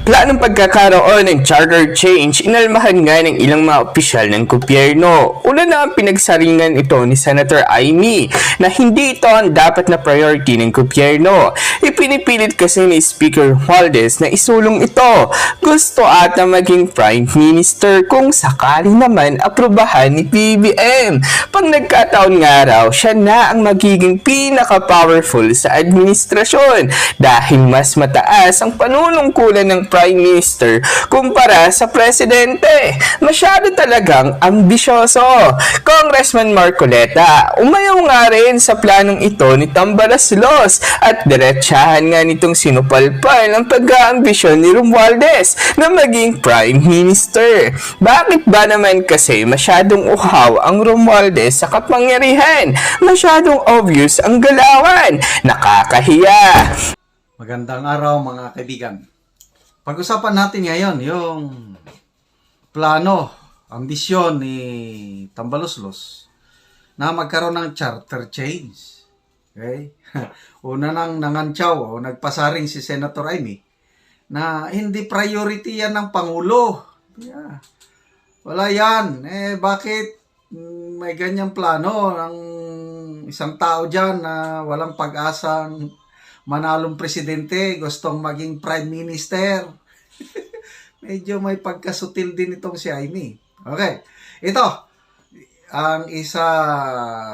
Planong pagkakaroon ng charter change, inalmahan nga ng ilang mga opisyal ng gobyerno. Una na ang pinagsaringan ito ni Senator Amy na hindi ito ang dapat na priority ng gobyerno. Ipinipilit kasi ni Speaker Romualdez na isulong ito. Gusto ata maging Prime Minister kung sakali naman aprubahan ni PBM. Pag nagkataon nga raw, siya na ang magiging pinaka-powerful sa administrasyon dahil mas mataas ang panunungkulan ng Prime Minister kumpara sa Presidente. Masyado talagang ambisyoso. Congressman Marcoleta, umayaw nga rin sa planong ito ni Tambalaslos at diretsahan nga nitong sinupalpal ang pag-aambisyon ni Romualdez na maging Prime Minister. Bakit ba naman kasi masyadong uhaw ang Romualdez sa kapangyarihan? Masyadong obvious ang galawan. Nakakahiya. Magandang araw mga kaibigan. Pag-usapan natin ngayon yung plano, ambisyon ni Tambaluslos na magkaroon ng charter change. Okay? Una nang nangantsaw o nagpasaring si Senator Amy na hindi priority yan ng Pangulo. Yeah. Wala yan. Bakit may ganyang plano ng isang tao dyan na walang pag-asang manalong presidente, gustong maging prime minister? Medyo may pagkasutil din itong si Amy. Okay. Ito, ang isa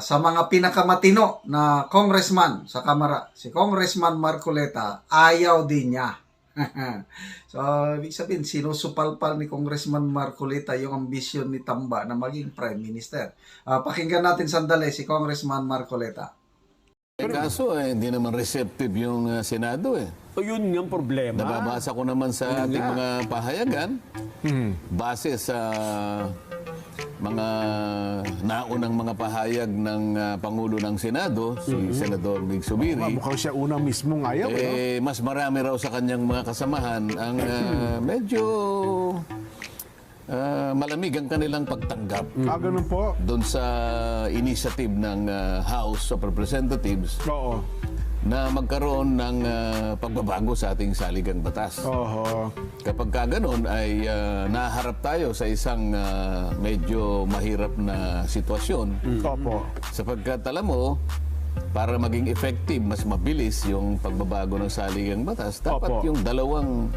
sa mga pinakamatino na congressman sa Kamara, si Congressman Marcoleta, ayaw din niya. So, ibig sabihin, sinusupalpal ni Congressman Marcoleta yung ambisyon ni Tamba na maging prime minister. Pakinggan natin sandali si Congressman Marcoleta. Kaso hindi naman receptive yung Senado eh. O yun yung problema. Nababasa ko naman sa ating mga pahayagan, base sa mga naunang mga pahayag ng Pangulo ng Senado, si Senador Mig Zubiri. Mukhang siya unang mismong ayaw. Mas marami raw sa kanyang mga kasamahan ang medyo malamig ang kanilang pagtanggap. Ganun po. Doon sa initiative ng House of Representatives. Oo. Na magkaroon ng pagbabago sa ating saligang batas. Kapag ganoon ay naharap tayo sa isang medyo mahirap na sitwasyon. Opo. Sapagkat alam mo, para maging effective, mas mabilis yung pagbabago ng saligang batas, dapat yung dalawang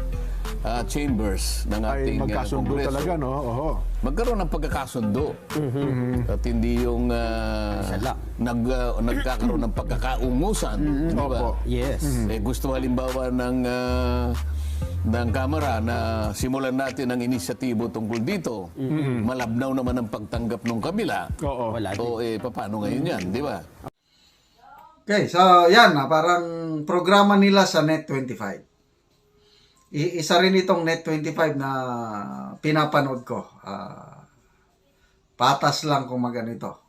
chambers ng ating magkasundo Kongreso talaga, no? magkaroon ng pagkakasundo. At hindi yung nagkakaroon ng pagkakaungusan. Di ba? Yes. Gusto halimbawa ng Kamara na simulan natin ang inisyatibo tungkol dito. Malabnaw naman ang pagtanggap ng kabila. Wala din. Paano ngayon yan? Di ba? Okay, so yan, parang programa nila sa Net25. Isa rin itong Net25 na pinapanood ko. Patas lang kung maganito.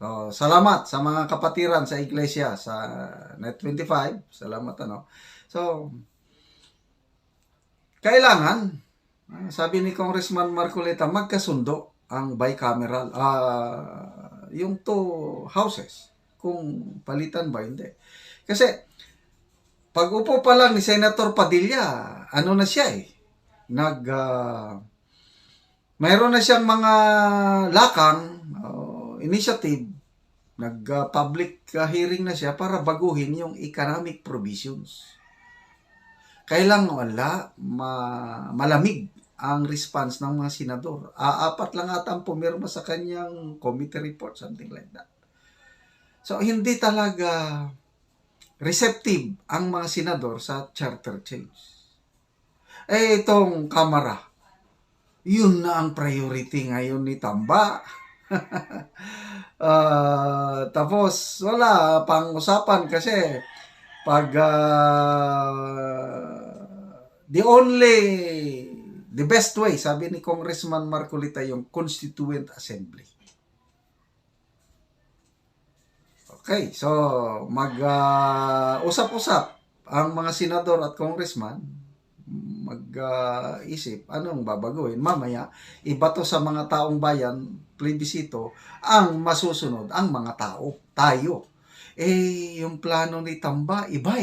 So, salamat sa mga kapatiran sa iglesia sa Net25. Salamat So, kailangan, sabi ni Congressman Marcoleta, magkasundo ang bicameral, yung two houses, kung palitan ba, hindi. Kasi, pag-upo pa lang ni Senator Padilla, ano na siya mayroon na siyang mga lakang, initiative, nag-public hearing na siya para baguhin yung economic provisions. Kailangan malamig ang response ng mga senador. Apat lang ata ang pumirma sa kanyang committee report, something like that. So, hindi talaga receptive ang mga senador sa charter change. Itong Kamara, yun na ang priority ngayon ni Tamba. Tapos, wala pang usapan kasi pag the best way, sabi ni Congressman Marcoleta, yung Constituent Assembly. Okay, so mag-usap-usap ang mga senador at congressman, mag-isip anong babaguhin. Mamaya, ibato sa mga taong bayan, plebisito, ang masusunod, ang mga tao, tayo. Yung plano ni Tamba, iba.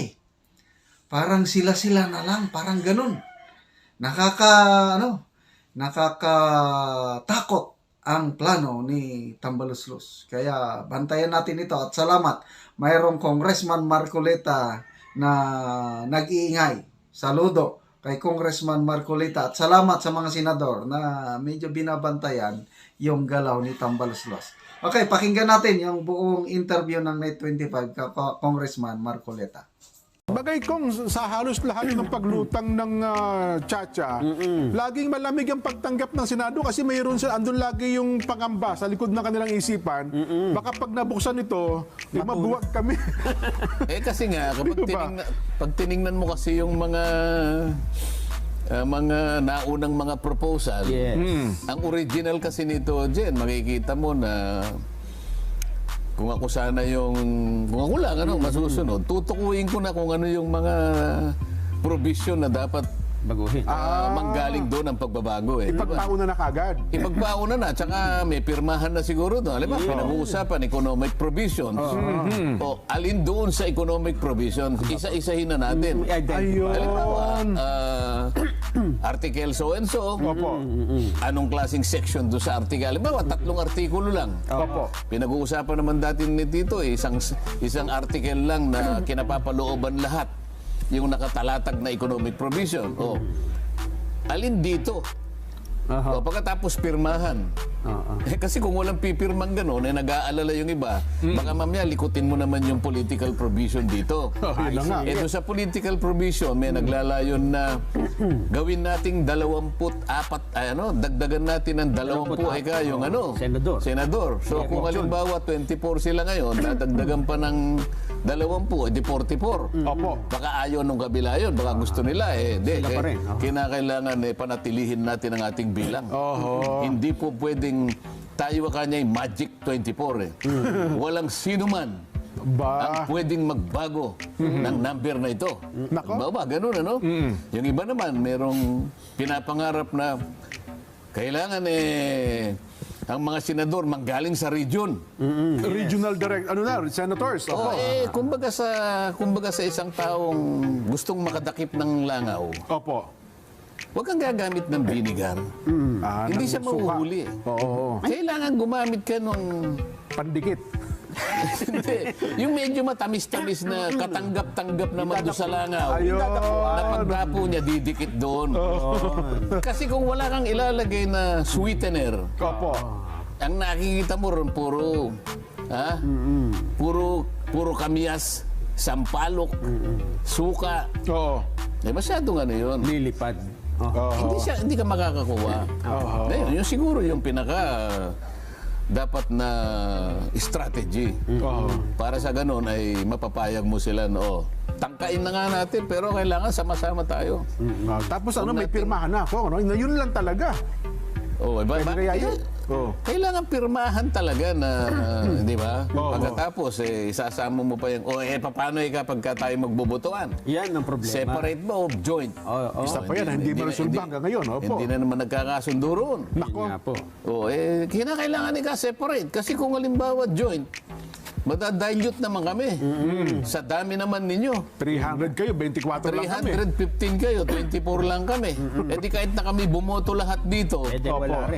Parang sila-sila na lang, parang ganun. nakakatakot ang plano ni Tambaluslos. Kaya bantayan natin ito at salamat. Mayroong Congressman Marcoleta na nag-iingay. Saludo kay Congressman Marcoleta at salamat sa mga senador na medyo binabantayan yung galaw ni Tambaluslos. Okay, pakinggan natin yung buong interview ng Net 25 kay Congressman Marcoleta. Bagay kong sa halos lahat ng paglutang ng Chacha, laging malamig ang pagtanggap ng Senado kasi mayroon sila, andun lagi yung pangamba sa likod ng kanilang isipan. Baka pag nabuksan ito, mabuwag kami. Kasi nga, kapag Diba? pag tiningnan mo kasi yung mga naunang mga proposal, ang original kasi nito, Jen, makikita mo na kung ako lang, masusunod, tutukuyin ko na kung ano yung mga provision na dapat Baguhin. manggaling doon ang pagbabago. Ipagpauna na kagad. Ipagpauna na, tsaka may pirmahan na siguro doon. Alam mo, pinag-uusapan, economic provisions. O, alin doon sa economic provisions, isa-isahin na natin. Halimbawa, article so-and-so, anong klaseng section doon sa article? Halimbawa, 3 artikulo lang. Pinag-uusapan naman dati ni Tito, isang article lang na kinapapalooban lahat yung nakatalatag na economic provision. Alin dito? Pagkatapos pirmahan. Kasi kung walang pipirmang gano'n, nag-aalala yung iba, baka mamaya likutin mo naman yung political provision dito. Doon sa political provision, may naglalayon na gawin nating 24, dagdagan natin ng 20 yung senador. So kung halimbawa 24 sila ngayon, dadagdagan pa ng 20, edi 44. Baka ayaw nung kabila yun, baka gusto nila kinakailangan panatilihin natin ang ating bilang. Hindi po pwedeng tayo kanya yung magic 24 Walang sino man ang pwedeng magbago ng number na ito. Ganun Yung iba naman, merong pinapangarap na kailangan ang mga senador manggaling sa region. Regional senators. Kumbaga sa isang taong gustong makadakip ng langaw, huwag kang gagamit ng vinegar. Hindi siya mahuhuli. Kailangan gumamit ka nung pandikit. Hindi. Yung medyo matamis-tamis na katanggap-tanggap naman doon sa langaw. Na pagdapo niya, didikit doon. Kasi kung wala kang ilalagay na sweetener, ang nakikita mo ron, puro kamyas, sampalok, suka. Masyadong yun. Lilipad. Hindi ka makakakuha. Ngayon, yun siguro yung pinaka dapat na strategy. Para sa ganun ay mapapayag mo sila na tangkain na nga natin pero kailangan sama-sama tayo. Tapos may pirmahan na ako. Yun lang talaga. Kailangan pirmahan talaga na, di ba? Pagkatapos, isasama mo pa yung, paano kapag tayo magbubutuan? Yan ang problema. Separate ba o joint? Isa pa yan, hindi maresolba hanggang ngayon. Hindi na naman nagkakasundo roon. Nako. Kinakailangan separate. Kasi kung halimbawa joint, madadilute naman kami. Sa dami naman ninyo. 300 kayo, 24 lang kami. 315 kayo, 24 lang kami. Di kahit na kami bumoto lahat dito,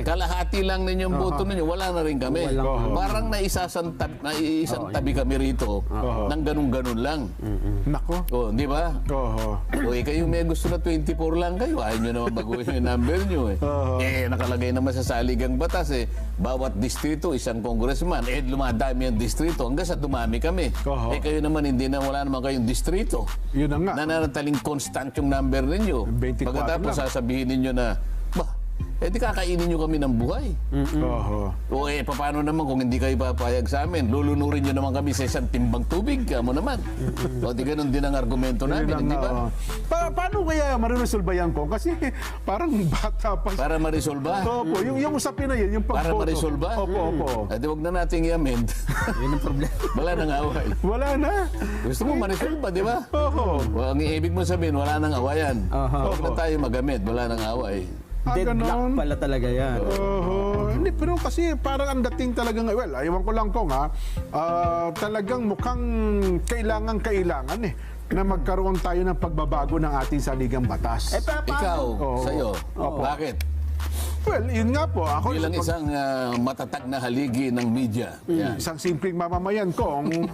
kalahati lang ninyong boto ninyo, wala na rin kami. Parang naisang tabi kami rito ng ganun-ganun lang. Nako. Di ba? Kayo may gusto na 24 lang kayo, ayaw nyo naman baguhin yung number nyo. Nakalagay naman sa saligang batas bawat distrito, isang congressman, lumadami ang distrito hanggang sa dumami kami. Kayo naman, wala naman kayong distrito. Yun na nga. Nananataling constant yung number ninyo. 24 Pagkatapos lang. sasabihin ninyo na, di kakainin nyo kami ng buhay. Paano naman kung hindi kayo papayag sa amin? Lulunurin nyo naman kami sa isang timbang tubig. Kamo naman. Di ganun din ang argumento namin, hindi ba? Paano kaya mariresolba yan ko? Kasi parang bata pa. Para marisolba? Yung usapin na yun, yung pagboto. Para marisolba? Opo. Huwag na nating i-amend. Yun ang problema. Wala nang away. Wala na. Gusto mo marisolba, di ba? Ang ibig mo sabihin, wala nang awayan. Huwag na tayo magamit, wala nang away. Deadlock pala talaga yan. Hindi, pero kasi parang ang dating talagang, ewan ko lang kung talagang mukhang kailangan na magkaroon tayo ng pagbabago ng ating saligang batas. Ikaw, Oo. sa'yo, bakit? Well, yun nga po. Ako, Bilang isang matatag na haligi ng media. Yan. isang simpleng mamamayan kong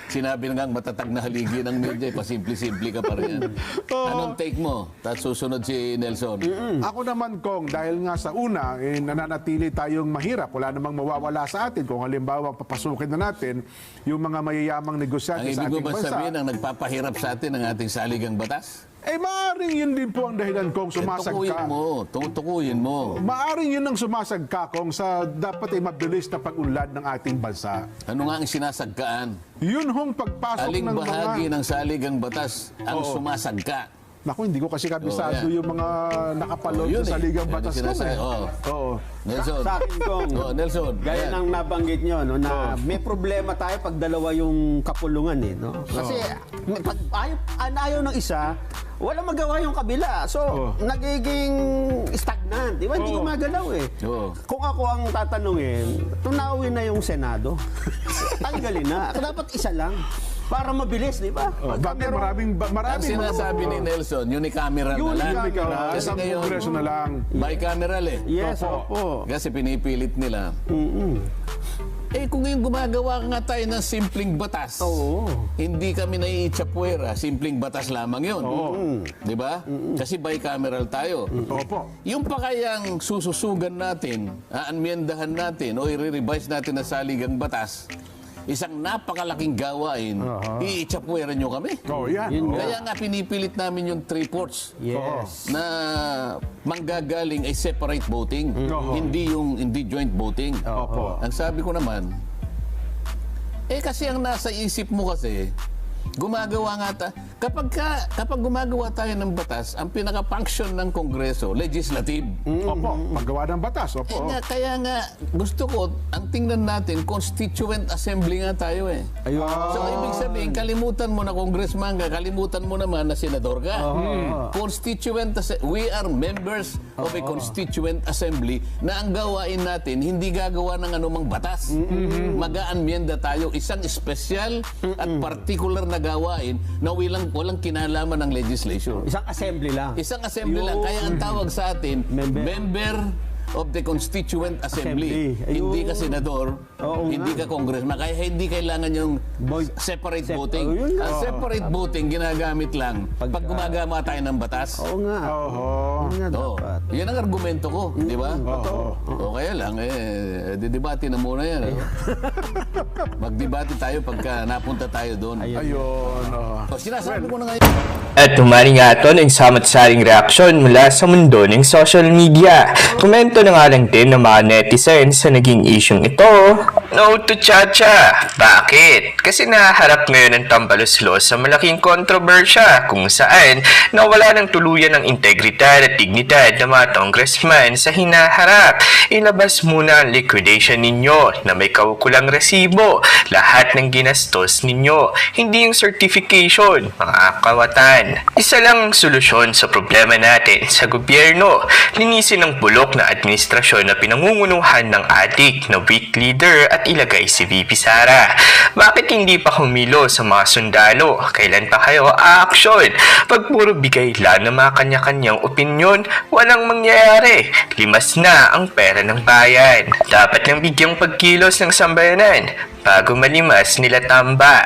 Sinabi na nga matatag na haligi ng media, pasimple-simple ka pa rin. Anong take mo? Tapos susunod si Nelson. ako naman kong dahil nga sa una, nananatili tayong mahirap. Wala namang mawawala sa atin. Kung halimbawa papasukin na natin yung mga mayayamang Ang negosyante sa ibig mo ating ba bansa. sabihin ang nagpapahirap sa atin ang ating saligang batas? Maaring yun din po ang dahilan kong sumasagka. Tukuyin mo. Maaring yun ang sumasagka kong sa dapat ay mabilis na pag-unlad ng ating bansa. Ano nga ang sinasagkaan? Yun hong pagpasok Aling ng bahagi mga... ng saligang batas ang sumasagka? Naku, hindi ko kasi kabisado yan. yung mga nakapaloob Yun sa ligang Yan batas ang ko. sinasabi. Oo. Nelson. Sa akin kong, Nelson. gaya Ayan. ng nabanggit nyo, no, na may problema tayo pag dalawa yung kapulungan eh. No? Kasi pag ayaw ng isa, wala magawa yung kabila. So, nagiging stagnant. Di ba? Hindi gumagalaw eh. Oo. Kung ako ang tatanungin, tunawin na yung Senado. Tanggalin na. Dapat isa lang. Para mabilis, di ba? Bakit maraming Ang sinasabi ni Nelson, unicameral na lang. Kasi isang ngayon, kongreso na lang. bicameral eh. Yes, opo. Kasi pinipilit nila. Kung yung gumagawa nga tayo ng simpleng batas, Oo. hindi kami naiitsapwera, simpleng batas lamang yun. Di ba? Kasi bicameral tayo. Opo. Yung pa kayang sususugan natin, aanmyendahan natin o i-revise natin na saligang batas, isang napakalaking gawain, iitsapwera nyo kami. Yan. Yun nga. Kaya nga pinipilit namin yung 3/4 Yes. na manggagaling ay separate voting, hindi joint voting. Opo. Ang sabi ko naman, kasi ang nasa isip mo kasi, gumagawa nga kapag gumagawa tayo ng batas, ang pinaka-function ng Kongreso, legislative. Opo. Paggawa ng batas. Opo. Kaya nga, gusto ko, ang tingnan natin, constituent assembly nga tayo eh. Ayun. So, ibig sabihin, kalimutan mo na congressman ka, kalimutan mo naman na senador ka. We are members of a constituent assembly na ang gawain natin, hindi gagawa ng anumang batas. Mag-aanmyenda tayo, isang special at particular na gawain na walang kinalaman ng legislation. Isang assembly lang. Isang assembly lang. Kaya ang tawag sa atin, member of the Constituent Assembly. Assembly. Ayun. Hindi ka senador, Oo hindi ka congressman. Kaya hindi kailangan yung separate voting. Yun nga. Ang separate voting ginagamit lang pag gumagawa tayo ng batas. Oo nga. Yun nga Oo. dapat. Yan ang argumento ko, di ba? O kaya lang, didebate na muna yan. Magdebate tayo pagka napunta tayo doon. Ayun. O, sinasabi ko na ngayon. At tumari nga ito ng samot-saring reaksyon mula sa mundo ng social media. Komento na nga lang din ng mga netizens sa naging isyong ito. No to Chacha. Bakit? Kasi naharap ngayon ng Tambaloslos sa malaking kontrobersya kung saan nawala ng tuluyan ng integridad at dignidad ng mga congressman sa hinaharap. Ilabas muna ang liquidation ninyo na may kaukulang resibo. Lahat ng ginastos ninyo. Hindi yung certification, mga kawatan. Isa lang ang solusyon sa problema natin sa gobyerno. Linisin ang bulok na administrasyon na pinangungunuhan ng adik na weak leader at ilagay si VP Sara. Bakit hindi pa humilo sa mga sundalo? Kailan pa kayo a-action? Pag puro bigay lang ng mga kanya-kanyang opinyon, walang mangyayari. Limas na ang pera ng bayan. Dapat nang bigyang pagkilos ng sambayanan bago malimas nila tamba.